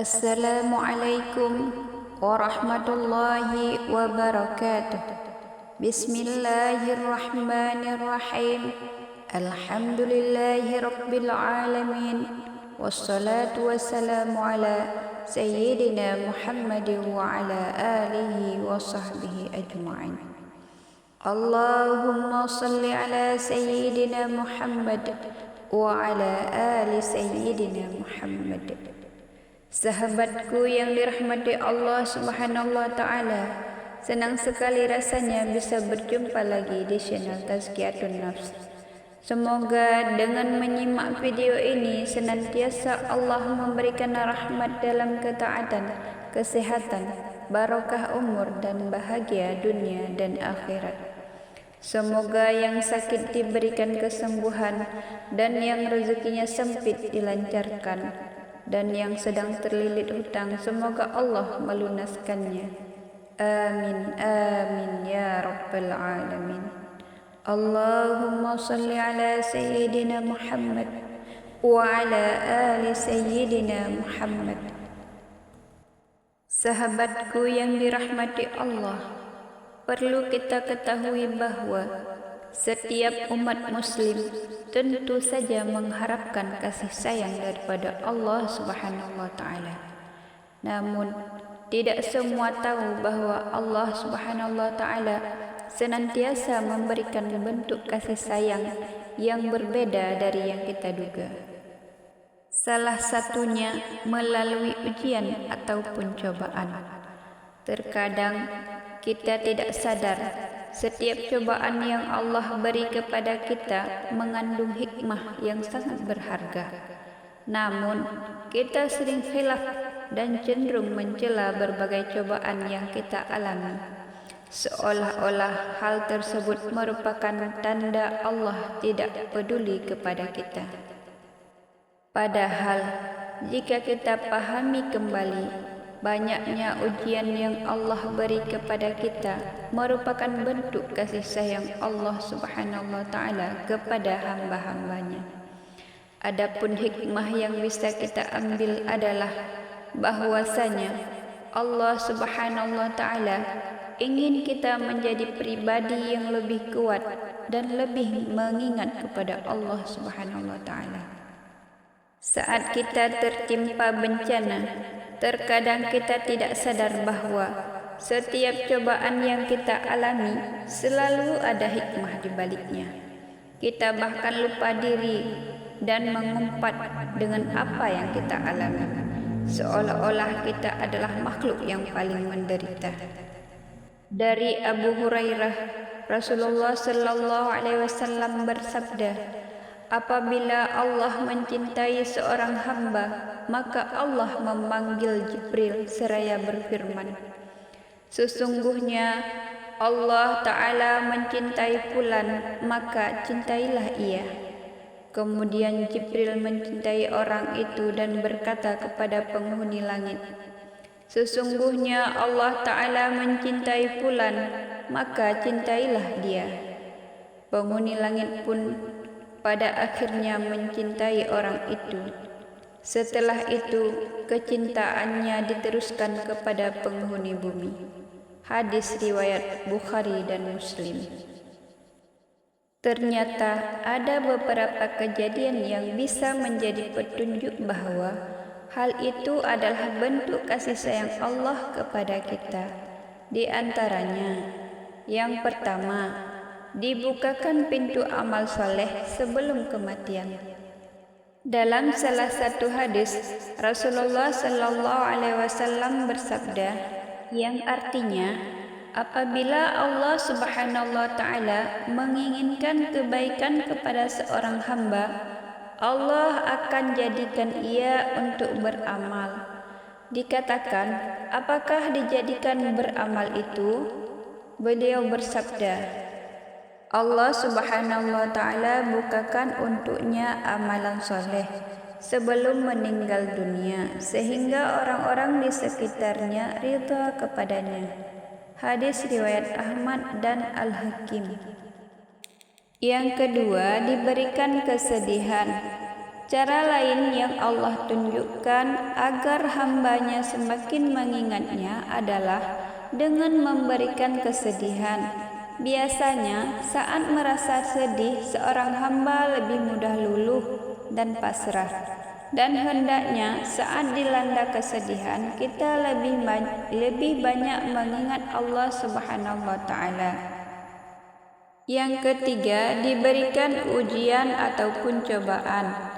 Assalamualaikum warahmatullahi wabarakatuh. Bismillahirrahmanirrahim. Alhamdulillahi rabbil alamin. Wassalatu wassalamu ala sayyidina Muhammadin wa ala alihi wa sahbihi ajma'in. Allahumma salli ala sayyidina Muhammad wa ala ali sayyidina Muhammad. Sahabatku yang dirahmati Allah Subhanahu wa Ta'ala, senang sekali rasanya bisa berjumpa lagi di channel Tazkiyatun Nafs. Semoga dengan menyimak video ini senantiasa Allah memberikan rahmat dalam ketaatan, kesehatan, barokah umur dan bahagia dunia dan akhirat. Semoga yang sakit diberikan kesembuhan dan yang rezekinya sempit dilancarkan, dan yang sedang terlilit hutang semoga Allah melunaskannya. Amin amin ya rabbal alamin. Allahumma salli ala sayyidina Muhammad wa ala ali sayyidina Muhammad. Sahabatku yang dirahmati Allah, perlu kita ketahui bahwa setiap umat muslim tentu saja mengharapkan kasih sayang daripada Allah Subhanahu wa Ta'ala. Namun, tidak semua tahu bahwa Allah Subhanahu wa Ta'ala senantiasa memberikan bentuk kasih sayang yang berbeda dari yang kita duga. Salah satunya melalui ujian ataupun cobaan. Terkadang kita tidak sadar setiap cobaan yang Allah beri kepada kita mengandung hikmah yang sangat berharga. Namun, kita sering khilaf dan cenderung mencela berbagai cobaan yang kita alami, seolah-olah hal tersebut merupakan tanda Allah tidak peduli kepada kita. Padahal, jika kita pahami kembali, banyaknya ujian yang Allah beri kepada kita merupakan bentuk kasih sayang Allah Subhanahu wa Ta'ala kepada hamba-hambanya. Adapun hikmah yang bisa kita ambil adalah bahwasanya Allah Subhanahu wa Ta'ala ingin kita menjadi pribadi yang lebih kuat dan lebih mengingat kepada Allah Subhanahu wa Ta'ala. Saat kita tertimpa bencana, terkadang kita tidak sadar bahwa setiap cobaan yang kita alami selalu ada hikmah di baliknya. Kita bahkan lupa diri dan mengumpat dengan apa yang kita alami, seolah-olah kita adalah makhluk yang paling menderita. Dari Abu Hurairah, Rasulullah sallallahu alaihi wasallam bersabda, apabila Allah mencintai seorang hamba, maka Allah memanggil Jibril seraya berfirman, sesungguhnya Allah Ta'ala mencintai fulan, maka cintailah ia. Kemudian Jibril mencintai orang itu dan berkata kepada penghuni langit, sesungguhnya Allah Ta'ala mencintai fulan, maka cintailah dia. Penghuni langit pun pada akhirnya mencintai orang itu. Setelah itu, kecintaannya diteruskan kepada penghuni bumi. Hadis riwayat Bukhari dan Muslim. Ternyata ada beberapa kejadian yang bisa menjadi petunjuk bahwa hal itu adalah bentuk kasih sayang Allah kepada kita. Di antaranya, yang pertama, dibukakan pintu amal soleh sebelum kematian. Dalam salah satu hadis, Rasulullah sallallahu alaihi wasallam bersabda, yang artinya, apabila Allah Subhanahu wa Ta'ala menginginkan kebaikan kepada seorang hamba, Allah akan jadikan ia untuk beramal. Dikatakan, apakah dijadikan beramal itu? Beliau bersabda, Allah Subhanahu wa Ta'ala bukakan untuknya amalan soleh sebelum meninggal dunia, sehingga orang-orang di sekitarnya ridha kepadanya. Hadis riwayat Ahmad dan Al-Hakim. Yang kedua, diberikan kesedihan. Cara lain yang Allah tunjukkan agar hambanya semakin mengingatnya adalah dengan memberikan kesedihan. Biasanya saat merasa sedih, seorang hamba lebih mudah luluh dan pasrah. Dan hendaknya saat dilanda kesedihan, kita lebih banyak mengingat Allah Subhanahu wa Ta'ala. Yang ketiga, diberikan ujian ataupun cobaan.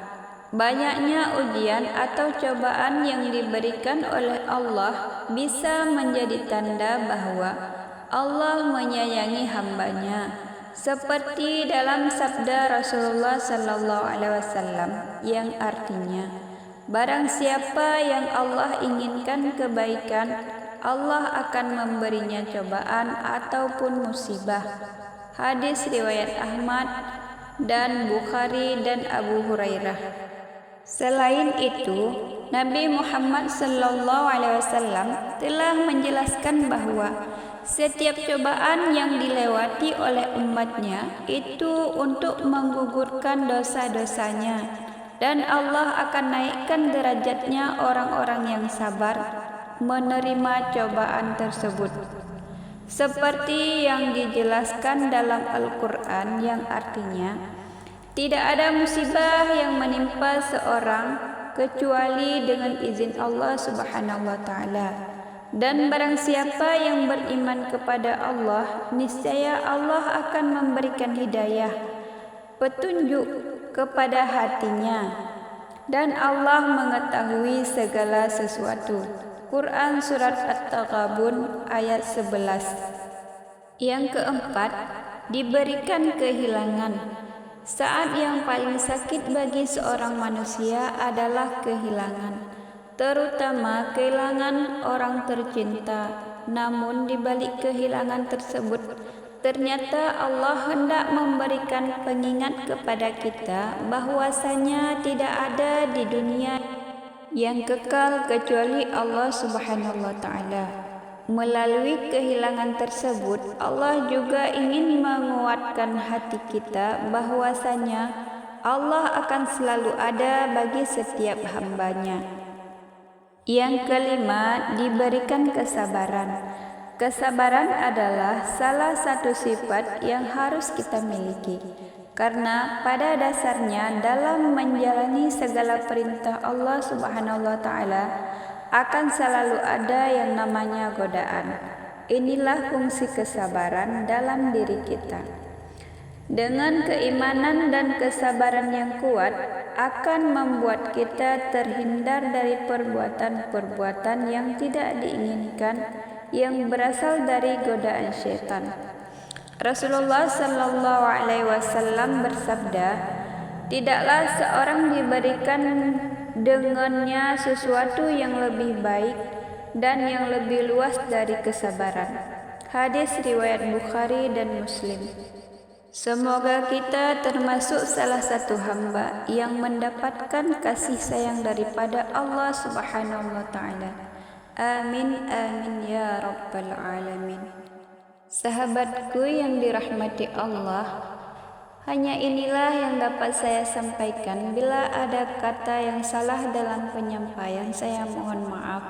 Banyaknya ujian atau cobaan yang diberikan oleh Allah bisa menjadi tanda bahwa Allah menyayangi hambanya, seperti dalam sabda Rasulullah sallallahu alaihi wasallam yang artinya, barang siapa yang Allah inginkan kebaikan, Allah akan memberinya cobaan ataupun musibah. Hadis riwayat Ahmad dan Bukhari dan Abu Hurairah. Selain itu, Nabi Muhammad SAW telah menjelaskan bahwa setiap cobaan yang dilewati oleh umatnya itu untuk menggugurkan dosa-dosanya, dan Allah akan naikkan derajatnya orang-orang yang sabar menerima cobaan tersebut. Seperti yang dijelaskan dalam Al-Quran yang artinya, tidak ada musibah yang menimpa seorang kecuali dengan izin Allah Subhanahu wa Ta'ala. Dan barang siapa yang beriman kepada Allah, niscaya Allah akan memberikan hidayah, petunjuk kepada hatinya. Dan Allah mengetahui segala sesuatu. Quran Surat At-Taghabun ayat 11. Yang keempat, diberikan kehilangan. Saat yang paling sakit bagi seorang manusia adalah kehilangan, terutama kehilangan orang tercinta. Namun di balik kehilangan tersebut, ternyata Allah hendak memberikan pengingat kepada kita bahwasanya tidak ada di dunia yang kekal kecuali Allah Subhanahu wa Ta'ala. Melalui kehilangan tersebut, Allah juga ingin menguatkan hati kita bahwasanya Allah akan selalu ada bagi setiap hambanya. Yang kelima, diberikan kesabaran. Kesabaran adalah salah satu sifat yang harus kita miliki, karena pada dasarnya dalam menjalani segala perintah Allah Subhanahu wa Ta'ala akan selalu ada yang namanya godaan. Inilah fungsi kesabaran dalam diri kita. Dengan keimanan dan kesabaran yang kuat akan membuat kita terhindar dari perbuatan-perbuatan yang tidak diinginkan yang berasal dari godaan syaitan. Rasulullah sallallahu alaihi wasallam bersabda, tidaklah seorang diberikan dengannya sesuatu yang lebih baik dan yang lebih luas dari kesabaran. Hadis riwayat Bukhari dan Muslim. Semoga kita termasuk salah satu hamba yang mendapatkan kasih sayang daripada Allah Subhanahu wa Ta'ala. Amin amin ya rabbal alamin. Sahabatku yang dirahmati Allah, hanya inilah yang dapat saya sampaikan. Bila ada kata yang salah dalam penyampaian, saya mohon maaf.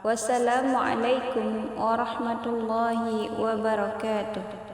Wassalamualaikum warahmatullahi wabarakatuh.